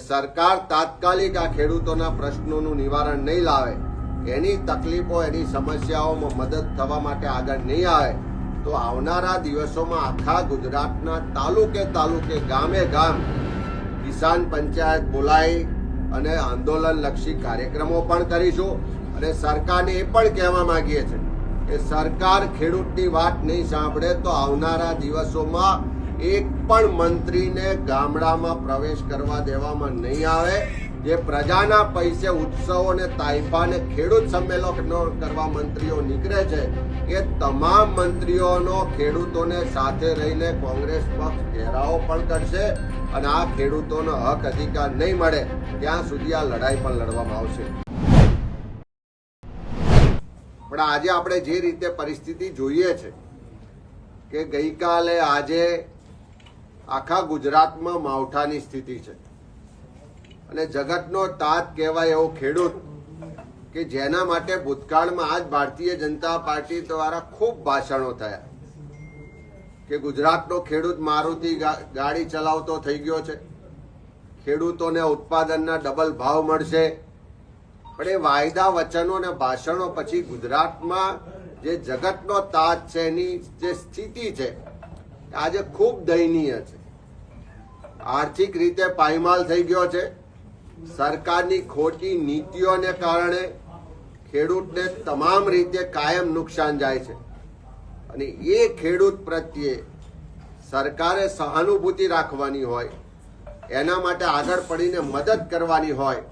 સરકાર તાત્કાલિક આ ખેડૂતોના પ્રશ્નોનું નિવારણ નહીં લાવે, એની તકલીફો એની સમસ્યાઓમાં મદદ થવા માટે આગળ નહીં આવે તો આવનારા દિવસોમાં આખા ગુજરાતના તાલુકે ગામે ગામ કિસાન પંચાયત બોલાવી અને આંદોલનલક્ષી કાર્યક્રમો પણ કરીશું. અને સરકારને એ પણ કહેવા માંગીએ છીએ કે સરકાર ખેડૂતની વાત નહીં સાંભળે તો આવનારા દિવસોમાં એક પણ મંત્રીને ગામડામાં પ્રવેશ કરવા દેવામાં નહીં આવે. જે પ્રજાના પૈસે ઉત્સવો અને તાઇફાને ખેડૂત સંમેલનો કરવા મંત્રીઓ નીકળે છે એ તમામ મંત્રીઓનો ખેડૂતોને સાથે રહીને કોંગ્રેસ પક્ષ ઘેરાવો પણ કરશે અને આ ખેડૂતોનો હક અધિકાર નહીં મળે ત્યાં સુધી આ લડાઈ પણ લડવામાં આવશે. પણ આજે આપણે જે રીતે પરિસ્થિતિ જોઈએ છે કે ગઈકાલે આજે આખા ગુજરાતમાં માવઠાની સ્થિતિ છે અને જગતનો તાત કહેવાય એવો ખેડૂત કે જેના માટે ભૂતકાળમાં આજ ભારતીય જનતા પાર્ટી દ્વારા ખૂબ ભાષણો થયા કે ગુજરાતનો ખેડૂત મારુતિ ગાડી ચલાવતો થઈ ગયો છે, ખેડૂતોને ઉત્પાદનના ડબલ ભાવ મળશે. પણ એ વાયદા વચનો અને ભાષણો પછી ગુજરાતમાં જે જગતનો તાત છે એની જે સ્થિતિ છે આજે ખૂબ દયનીય છે. આર્થિક રીતે પાયમાલ થઈ ગયો છે. સરકારની ખોટી નીતિઓને કારણે ખેડૂતને તમામ રીતે કાયમ નુકસાન જાય છે અને એ ખેડૂત પ્રત્યે સરકારે સહાનુભૂતિ રાખવાની હોય, એના માટે આગળ પડીને મદદ કરવાની હોય,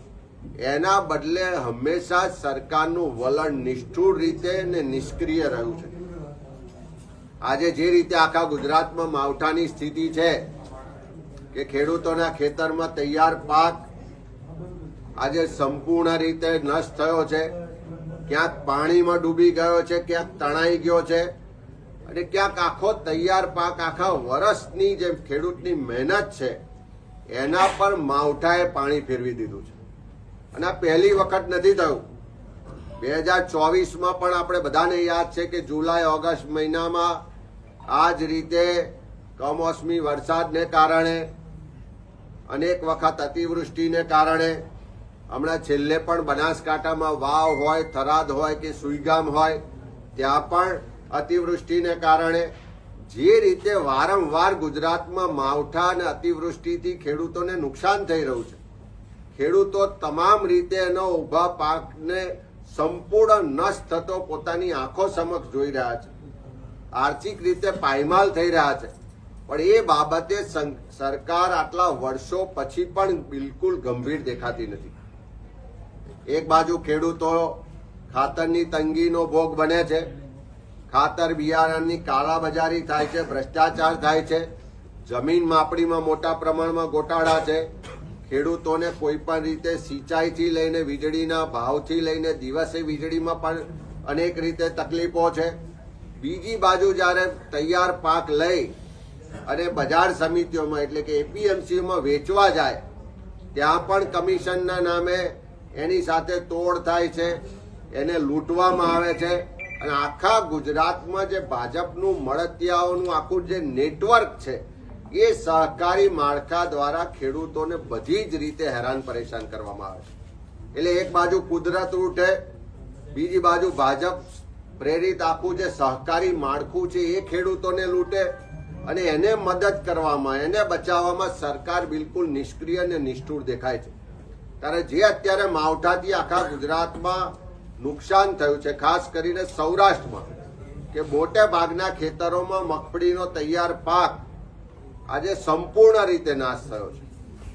એના બદલે હંમેશા સરકારનું વલણ નિષ્ઠુર રીતે ને નિષ્ક્રિય રહ્યું છે. આજે જે રીતે આખા ગુજરાતમાં માવઠાની સ્થિતિ છે કે ખેડૂતોના ખેતરમાં તૈયાર પાક આજે સંપૂર્ણ રીતે નષ્ટ થયો છે, ક્યાંક પાણીમાં ડૂબી ગયો છે, ક્યાંક તણાઈ ગયો છે અને ક્યાંક આખો તૈયાર પાક આખા વર્ષની જે ખેડૂતની મહેનત છે એના પર માવઠાએ પાણી ફેરવી દીધું છે. અને આ પહેલી વખત નથી થયું. 2024માં પણ આપણે બધાને યાદ છે કે જુલાઈ ઓગસ્ટ મહિનામાં આ જ રીતે કમોસમી વરસાદને કારણે, અનેક વખત અતિવૃષ્ટિને કારણે, હમણાં છેલ્લે પણ બનાસકાંઠામાં વાવ હોય, થરાદ હોય કે સુઈગામ હોય ત્યાં પણ અતિવૃષ્ટિને કારણે જે રીતે વારંવાર ગુજરાતમાં માવઠા અને અતિવૃષ્ટિથી ખેડૂતોને નુકસાન થઈ રહ્યું છે, ખેડૂતો તમામ રીતે એનો ઊભા પાકને સંપૂર્ણ નષ્ટ થતો પોતાની આંખો સમક્ષ જોઈ રહ્યા છે, આર્થિક રીતે પાયમાલ થઈ રહ્યા છે. પણ એ બાબતે સરકાર આટલા વર્ષો પછી પણ બિલકુલ ગંભીર દેખાતી નથી. એક બાજુ ખેડૂતો ખાતરની તંગીનો ભોગ બને છે, ખાતર બિયારણની કાળાબજારી થાય છે, ભ્રષ્ટાચાર થાય છે, જમીન માપણીમાં મોટા પ્રમાણમાં ગોટાળા છે, ખેડૂતોને કોઈ પણ રીતે સિંચાઈથી લઈને વીજળીના ભાવથી લઈને દિવસે વીજળીમાં પણ અનેક રીતે તકલીફો છે. બીજી બાજુ જ્યારે તૈયાર પાક લઈ અને બજાર સમિતિઓમાં એટલે કે એપીએમસીમાં વેચવા જાય ત્યાં પણ કમિશનના નામે એની સાથે તોડ થાય છે, એને લૂંટવામાં આવે છે. અને આખા ગુજરાતમાં જે ભાજપનું મળતિયાઓનું આખું જે નેટવર્ક છે એ સહકારી માળખા દ્વારા ખેડૂતોને બધી જ રીતે હેરાન પરેશાન કરવામાં આવે છે. એટલે એક બાજુ કુદરત લૂંટે, બીજી બાજુ ભાજપ પ્રેરિત આખું જે સહકારી માળખું છે એ ખેડૂતોને લૂંટે અને એને મદદ કરવામાં, એને બચાવવામાં સરકાર બિલકુલ નિષ્ક્રિય અને નિષ્ઠુર દેખાય છે. ત્યારે જે અત્યારે માવઠાથી આખા ગુજરાતમાં નુકસાન થયું છે, ખાસ કરીને સૌરાષ્ટ્રમાં કે મોટે ભાગના ખેતરોમાં મગફળીનો તૈયાર પાક આજે સંપૂર્ણ રીતે નાશ થયો છે.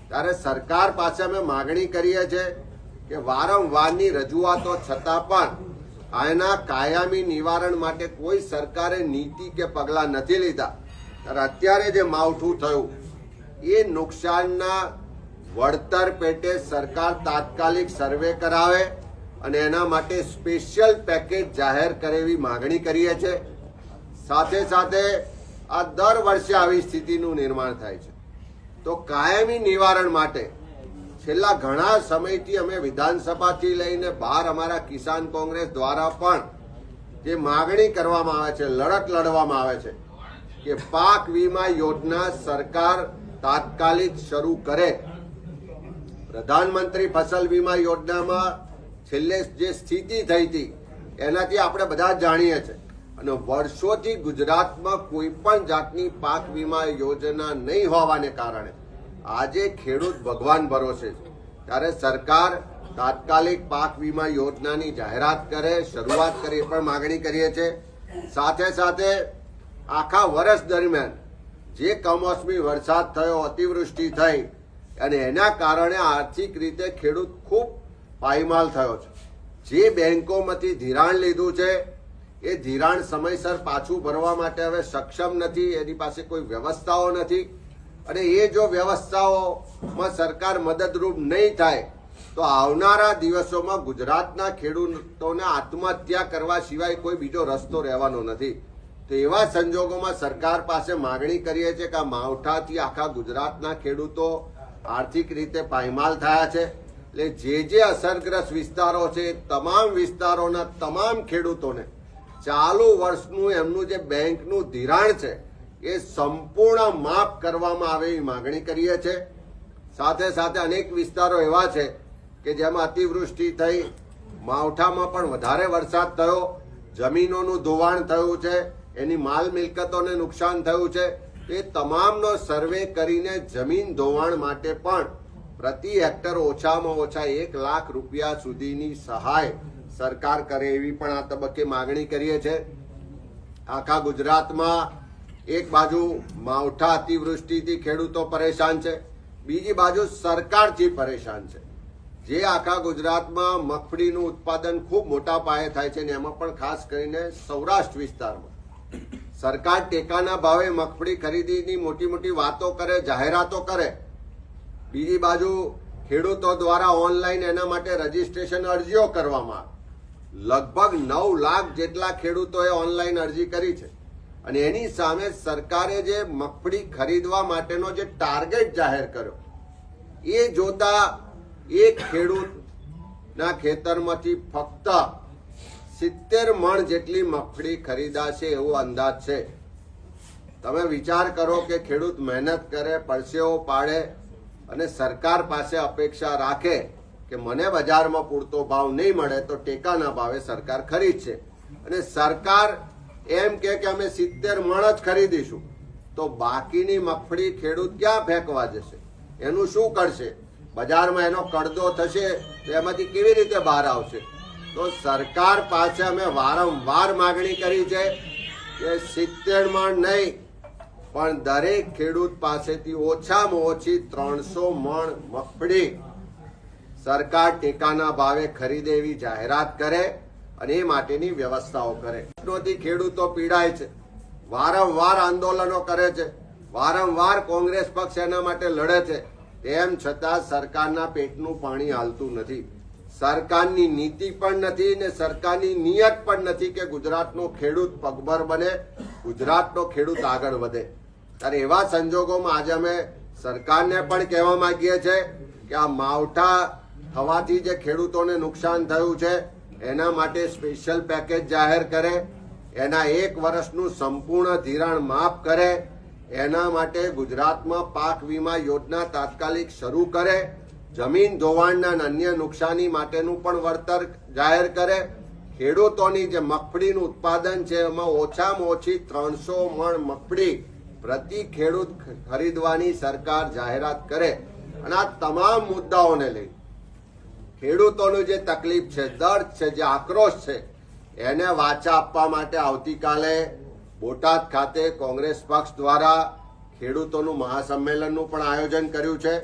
ત્યારે સરકાર પાસે અમે માગણી કરીએ છીએ કે વારંવારની રજૂઆતો છતાં પણ આના કાયમી નિવારણ માટે કોઈ સરકારે નીતિ કે પગલાં નથી લીધા. ત્યારે અત્યારે જે માવઠું થયું એ નુકસાનના વળતર પેટે સરકાર તાત્કાલિક સર્વે કરાવે અને એના માટે સ્પેશિયલ પેકેજ જાહેર કરે એવી માગણી કરીએ છીએ. સાથે સાથે આ દર વર્ષે આવી સ્થિતિનું નિર્માણ થાય છે તો કાયમી નિવારણ માટે છેલ્લા ઘણા સમયથી અમે વિધાનસભાથી લઈને બહાર અમારા કિસાન કોંગ્રેસ દ્વારા પણ જે માગણી કરવામાં આવે છે, લડત લડવામાં આવે છે કે પાક વીમા યોજના સરકાર તાત્કાલિક શરૂ કરે પ્રધાનમંત્રી ફસલ વીમા યોજનામાં છેલ્લે જે સ્થિતિ થઈ હતી એનાથી આપણે બધા જ જાણીએ છીએ અને વર્ષોથી ગુજરાતમાં કોઈ પણ જાતની પાક વીમા યોજના નહીં હોવાને કારણે આજે ખેડૂત ભગવાન ભરોસે છે. ત્યારે સરકાર તાત્કાલિક પાક વીમા યોજનાની જાહેરાત કરે, શરૂઆત કરે એ પણ માગણી કરીએ છીએ. સાથે સાથે આખા વર્ષ દરમિયાન જે કમોસમી વરસાદ થયો, અતિવૃષ્ટિ થઈ અને એના કારણે આર્થિક રીતે ખેડૂત ખૂબ પાયમાલ થયો છે. જે બેંકોમાંથી ધિરાણ લીધું છે એ ધિરાણ સમયસર પાછું ભરવા માટે હવે સક્ષમ નથી, એની પાસે કોઈ વ્યવસ્થાઓ નથી અને એ જો વ્યવસ્થાઓમાં સરકાર મદદરૂપ નહીં થાય તો આવનારા દિવસોમાં ગુજરાતના ખેડૂતોને આત્મહત્યા કરવા સિવાય કોઈ બીજો રસ્તો રહેવાનો નથી. તો એવા સંજોગોમાં સરકાર પાસે માગણી કરીએ છીએ કે આ માવઠાથી આખા ગુજરાતના ખેડૂતો આર્થિક રીતે પાયમાલ થયા છે. એટલે જે અસરગ્રસ્ત વિસ્તારો છે તમામ વિસ્તારોના તમામ ખેડૂતોને ચાલુ વર્ષનું એમનું જે બેંકનું ધિરાણ છે એ સંપૂર્ણ માફ કરવામાં આવે એવી માગણી કરીએ છીએ. સાથે સાથે અનેક વિસ્તારો એવા છે કે જેમાં અતિવૃષ્ટિ થઈ, માવઠામાં પણ વધારે વરસાદ થયો, જમીનોનું ધોવાણ થયું છે, એની માલ મિલકતોને નુકસાન થયું છે. એ તમામનો સર્વે કરીને જમીન ધોવાણ માટે પણ પ્રતિ હેક્ટર ઓછામાં ઓછા 1 લાખ રૂપિયા સુધીની સહાય સરકાર કરે એવી પણ આ તબક્કે માગણી કરીએ છીએ. આખા ગુજરાતમાં એક બાજુ માવઠા અતિવૃષ્ટિથી ખેડૂતો પરેશાન છે, બીજી બાજુ સરકારથી પરેશાન છે. જે આખા ગુજરાતમાં મગફળીનું ઉત્પાદન ખૂબ મોટા પાયે થાય છે ને એમાં પણ ખાસ કરીને સૌરાષ્ટ્ર વિસ્તારમાં સરકાર ટેકાના ભાવે મગફળી ખરીદીની મોટી મોટી વાતો કરે, જાહેરાતો કરે. બીજી બાજુ ખેડૂતો દ્વારા ઓનલાઈન એના માટે રજીસ્ટ્રેશન અરજીઓ કરવામાં આવે. લગભગ 9 લાખ જેટલા ખેડૂતોએ ઓનલાઈન અરજી કરી છે અને એની સામે સરકારે જે મગફળી ખરીદવા માટેનો જે ટાર્ગેટ જાહેર કર્યો એ જોતા એક ખેડૂતના ખેતરમાંથી ફક્ત 70 મણ જેટલી મગફળી ખરીદાશે એવો અંદાજ છે. તમે વિચાર કરો કે ખેડૂત મહેનત કરે, પરસેવો પાડે અને સરકાર પાસે અપેક્ષા રાખે કે મને બજારમાં પૂરતો ભાવ નહીં મળે તો ટેકાના ભાવે સરકાર ખરીદશે અને સરકાર એમ કે અમે 70 મણ જ ખરીદીશું તો બાકીની મગફળી ખેડૂત ક્યાં ફેંકવા જશે? એનું શું કરશે? બજારમાં એનો કડદો થશે તો એમાંથી કેવી રીતે બહાર આવશે? તો સરકાર પાસે અમે વારંવાર માગણી કરી છે કે 70 મણ નહીં પણ દરેક ખેડૂત પાસેથી ઓછામાં ઓછી 300 મણ મગફળી સરકાર ટેકાના ભાવે ખરીદે એવી જાહેરાત કરે અને એ માટેની વ્યવસ્થાઓ કરે. ખેડૂતો પીડાય છે, વારંવાર આંદોલનો કરે છે, વારંવાર કોંગ્રેસ પક્ષ એના માટે લડે છે, તેમ છતાં સરકારના પેટનું પાણી હાલતું નથી. સરકારની નીતિ પણ નથી ને સરકારની નિયત પણ નથી કે ગુજરાતનો ખેડૂત પગભર બને, ગુજરાતનો ખેડૂત આગળ વધે. ત્યારે એવા સંજોગોમાં આજે અમે સરકારને પણ કહેવા માંગીએ છીએ કે આ માવઠા થવાથી જે ખેડૂતોને નુકસાન થયું છે એના માટે સ્પેશિયલ પેકેજ જાહેર કરે, એના 1 વર્ષનું સંપૂર્ણ ધિરાણ માફ કરે, એના માટે ગુજરાતમાં પાક વીમા યોજના તાત્કાલિક શરૂ કરે, જમીન ધોવાણના અને અન્ય નુકસાની માટેનું પણ વળતર જાહેર કરે, ખેડૂતોની જે મગફળીનું ઉત્પાદન છે એમાં ઓછામાં ઓછી 300 મણ મગફળી પ્રતિ ખેડૂત ખરીદવાની સરકાર જાહેરાત કરે અને આ તમામ મુદ્દાઓને લઈ ખેડૂતોનું જે તકલીફ છે, દર્દ છે, જે આક્રોશ છે એને વાચા આપવા માટે આવતીકાલે બોટાદ ખાતે કોંગ્રેસ પક્ષ દ્વારા ખેડૂતોનું મહાસંમેલનનું પણ આયોજન કર્યું છે.